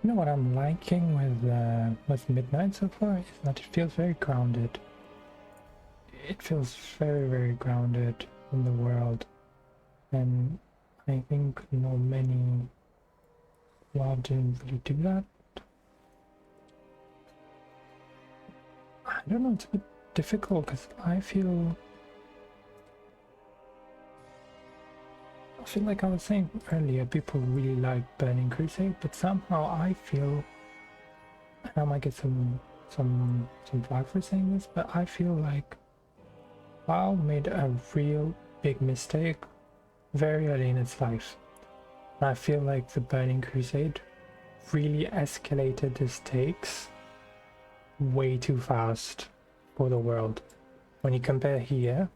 You know what I'm liking with Midnight so far is that it feels very grounded. It feels very, very grounded in the world, and I think not many WoW didn't really do that. I don't know, it's a bit difficult because I feel like I was saying earlier, people really like Burning Crusade, but somehow I feel, and I might get some flag for saying this, but I feel like WoW made a real big mistake very early in its life. And I feel like the Burning Crusade really escalated the stakes way too fast for the world. When you compare here,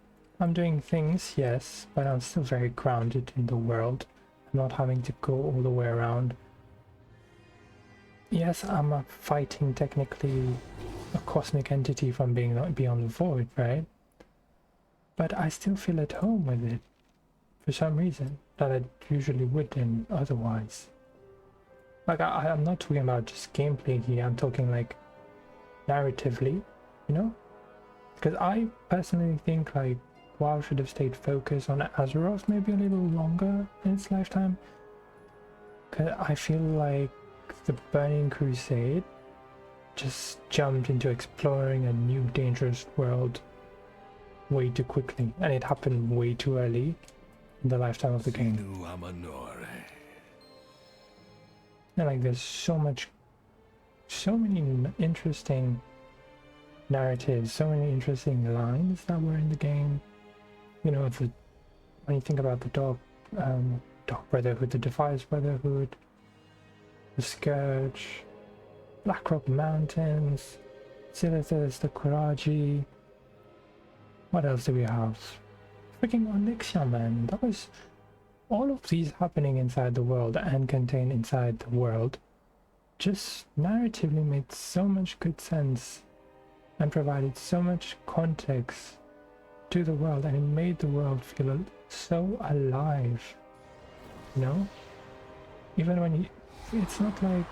I'm doing things, yes, but I'm still very grounded in the world. I'm not having to go all the way around. Yes, I'm fighting technically a cosmic entity from being beyond the void, right? But I still feel at home with it for some reason that I usually wouldn't otherwise. Like I'm not talking about just gameplay here, I'm talking like narratively, you know? Because I personally think like WoW should have stayed focused on Azeroth maybe a little longer in its lifetime. Because I feel like the Burning Crusade just jumped into exploring a new dangerous world way too quickly, and it happened way too early in the lifetime of the game. And like there's so many interesting narratives, so many interesting lines that were in the game. You know, when you think about the Dark Brotherhood, the Defiance Brotherhood, the Scourge, Blackrock Mountains, Silithus, the Kuraji. What else do we have? Freaking Onyxia, man. That was all of these happening inside the world and contained inside the world. Just narratively made so much good sense and provided so much context to the world, and it made the world feel so alive, you know? Even when it's not like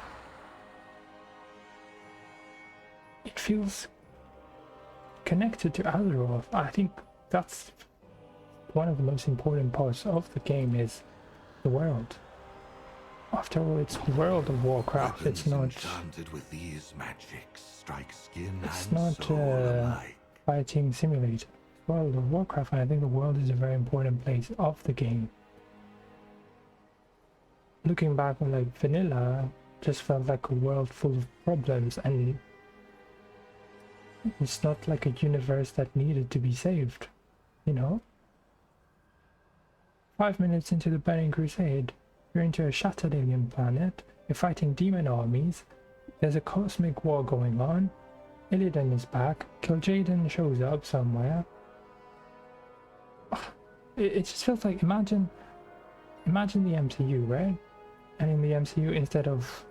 it feels connected to Azeroth. I think that's one of the most important parts of the game, is the world. After all, it's World of Warcraft. It's not with these magics strike skin it's and not soul fighting simulator. World of Warcraft, and I think the world is a very important place of the game. Looking back on like vanilla, just felt like a world full of problems, and it's not like a universe that needed to be saved, you know? 5 minutes into the Burning Crusade, you're into a shattered alien planet, you're fighting demon armies, there's a cosmic war going on, Illidan is back, Kil'jaeden shows up somewhere. It just feels like, imagine the MCU, right? And in the MCU, instead of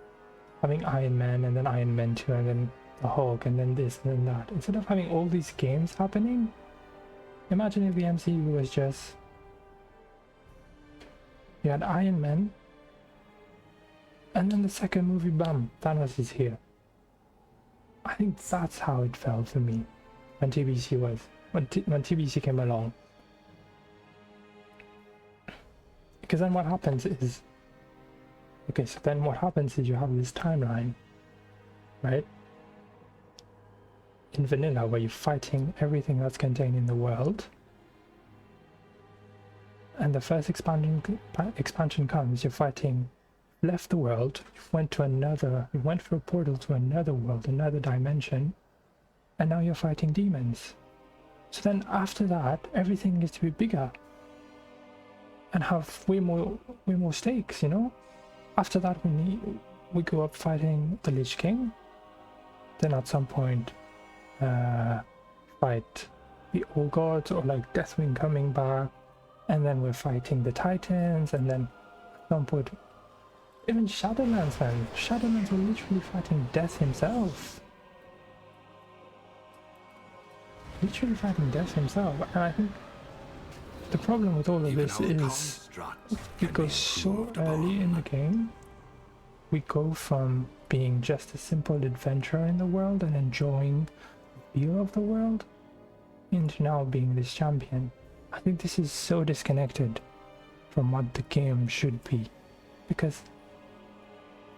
having Iron Man and then Iron Man 2 and then the Hulk and then this and then that, instead of having all these games happening, imagine if the MCU was just, you had Iron Man and then the second movie, bam, Thanos is here. I think that's how it felt for me when TBC came along. Because then what happens is, okay, so then what happens is you have this timeline, right? In vanilla, where you're fighting everything that's contained in the world, and the first expansion comes, you're fighting, left the world, you went through a portal to another world, another dimension, and now you're fighting demons. So then after that, everything needs to be bigger and have way more stakes, you know? After that, we go up fighting the Lich King, then at some point fight the All Gods, or like Deathwing coming back, and then we're fighting the Titans, and then at some point even Shadowlands, man. Shadowlands were literally fighting Death himself. Literally fighting Death himself, and I think the problem with all of this is it goes so early in the game we go from being just a simple adventurer in the world and enjoying the feel of the world into now being this champion. I think this is so disconnected from what the game should be, because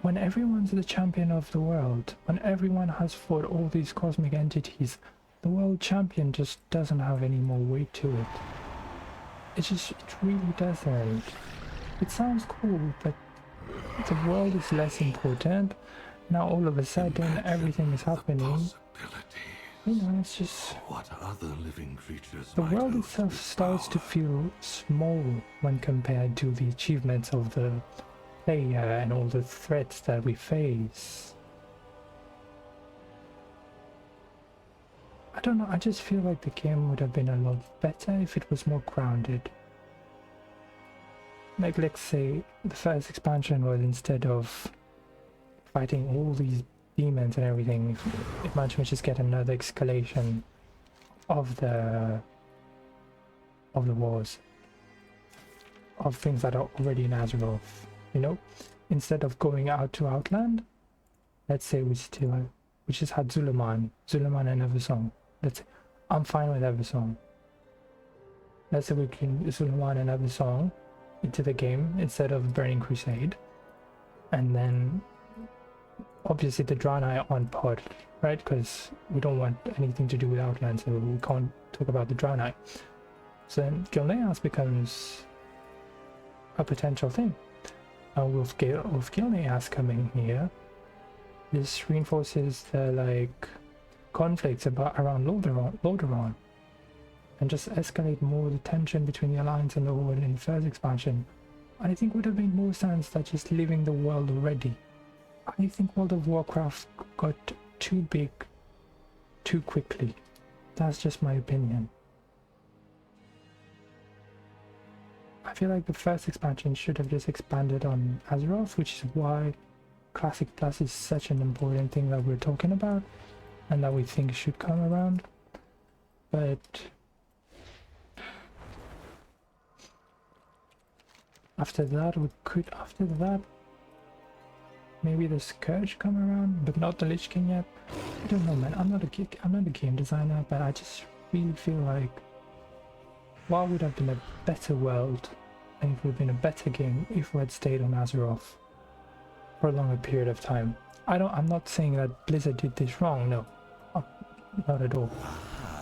when everyone's the champion of the world, when everyone has fought all these cosmic entities, the world champion just doesn't have any more weight to it. It really doesn't. It sounds cool, but the world is less important. Now all of a sudden everything is happening. You know, it's just... What other living creatures the might world lose itself this starts to power? feel small when compared to the achievements of the player and all the threats that we face. I don't know, I just feel like the game would have been a lot better if it was more grounded. Like, let's say the first expansion was, instead of fighting all these demons and everything, it might just get another escalation of the wars, of things that are already in Azeroth, you know? Instead of going out to Outland, let's say we just had Zulaman and Eversong. Let's say, I'm fine with Eversong. Let's say we can Zulaman and Eversong into the game instead of burning Crusade, and then obviously the Draenei on pod, right? Because we don't want anything to do with Outland, so we can't talk about the Draenei. So then Gilneas becomes a potential thing. With Gilneas coming here, this reinforces the like conflicts around Lordaeron, and just escalate more the tension between the Alliance and the Horde in the first expansion. I think would have made more sense than just leaving the world already. I think World of Warcraft got too big too quickly. That's just my opinion. I feel like the first expansion should have just expanded on Azeroth, which is why Classic Plus is such an important thing that we're talking about and that we think should come around. But after that, maybe the Scourge come around, but not the Lich King yet. I don't know, man. I'm not a game designer, but I just really feel like what would have been a better world, and it would have been a better game if we had stayed on Azeroth for a longer period of time. I'm not saying that Blizzard did this wrong, no. Not at all.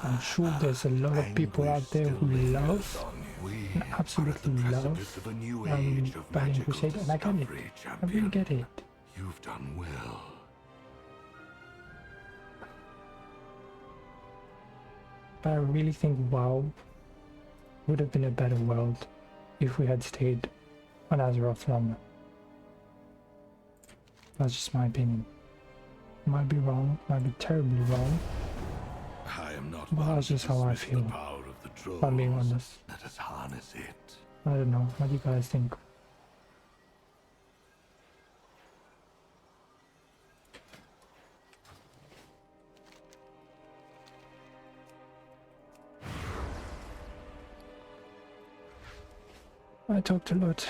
I'm sure there's a lot of people out there who love and absolutely love Burning Crusade, and I get it. I really get it. You've done well. But I really think WoW would have been a better world if we had stayed on Azeroth longer. That's just my opinion. Might be wrong, might be terribly wrong. I am not But that's just how I feel. If I'm being honest. Let us harness it. I don't know. What do you guys think? I talked a lot.